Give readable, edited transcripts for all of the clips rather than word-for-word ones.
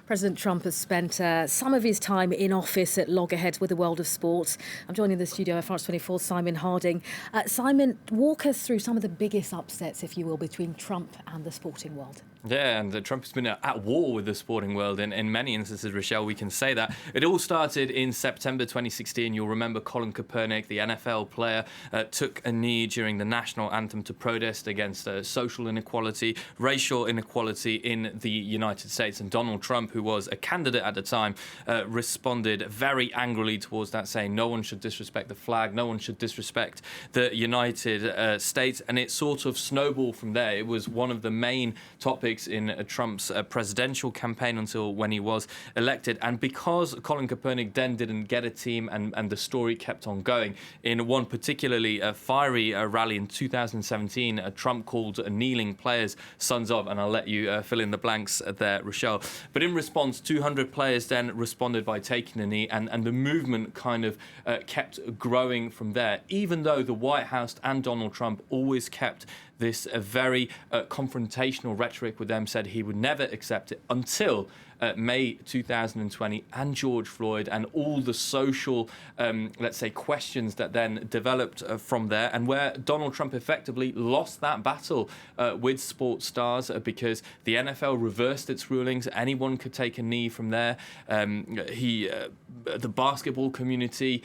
President Trump has spent some of his time in office at loggerheads with the world of sports. I'm joining the studio of France 24, Simon Harding. Simon, walk us through some of the biggest upsets, if you will, between Trump and the sporting world. Yeah, and Trump has been at war with the sporting world in many instances, Rochelle, we can say that. It all started in September 2016. You'll remember Colin Kaepernick, the NFL player, took a knee during the national anthem to protest against social inequality, racial inequality in the United States. And Donald Trump, who was a candidate at the time, responded very angrily towards that, saying no one should disrespect the flag, no one should disrespect the United States. And it sort of snowballed from there. It was one of the main topics in Trump's presidential campaign until when he was elected. And because Colin Kaepernick then didn't get a team and the story kept on going, in one particularly fiery rally in 2017, Trump called kneeling players sons of, and I'll let you fill in the blanks there, Rochelle. But in response, 200 players then responded by taking a knee, and the movement kind of kept growing from there, even though the White House and Donald Trump always kept this very confrontational rhetoric with them, said he would never accept it until May 2020 and George Floyd and all the social, let's say, questions that then developed from there, and where Donald Trump effectively lost that battle with sports stars because the NFL reversed its rulings. Anyone could take a knee from there. The basketball community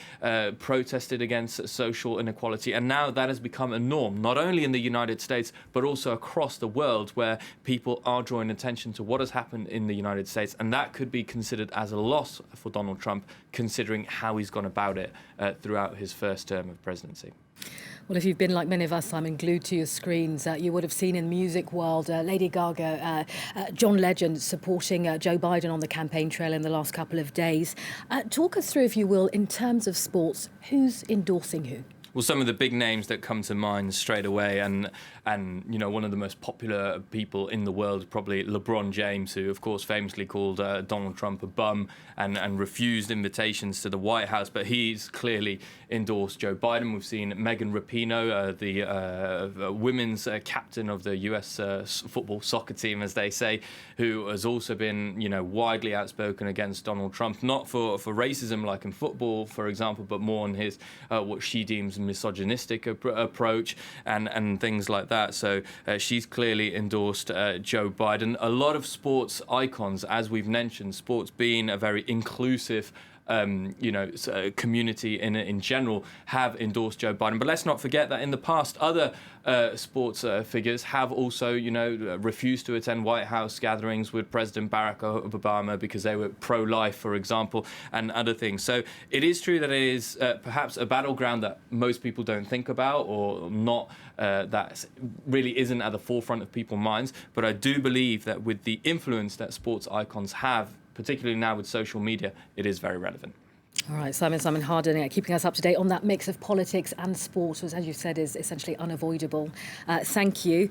protested against social inequality, and now that has become a norm, not only in the United States, but also across the world, where people are drawing attention to what has happened in the United States. And that could be considered as a loss for Donald Trump, considering how he's gone about it throughout his first term of presidency. Well, if you've been, like many of us, Simon, glued to your screens, you would have seen in the music world Lady Gaga, John Legend supporting Joe Biden on the campaign trail in the last couple of days. Talk us through, if you will, in terms of sports, who's endorsing who? Well, some of the big names that come to mind straight away, and you know, one of the most popular people in the world, probably LeBron James, who of course famously called Donald Trump a bum and refused invitations to the White House, but he's clearly endorsed Joe Biden. We've seen Megan Rapinoe, the women's captain of the US football soccer team, as they say, who has also been, you know, widely outspoken against Donald Trump, not for racism like in football, for example, but more on his what she deems misogynistic approach and things like that. So she's clearly endorsed Joe Biden. A lot of sports icons, as we've mentioned, sports being a very inclusive community in general, have endorsed Joe Biden. But let's not forget that in the past, other sports figures have also, refused to attend White House gatherings with President Barack Obama because they were pro-life, for example, and other things. So it is true that it is perhaps a battleground that most people don't think about, or not, that really isn't at the forefront of people's minds. But I do believe that with the influence that sports icons have, particularly now with social media, it is very relevant. All right, Simon Harding, keeping us up to date on that mix of politics and sport, which, as you said, is essentially unavoidable. Thank you.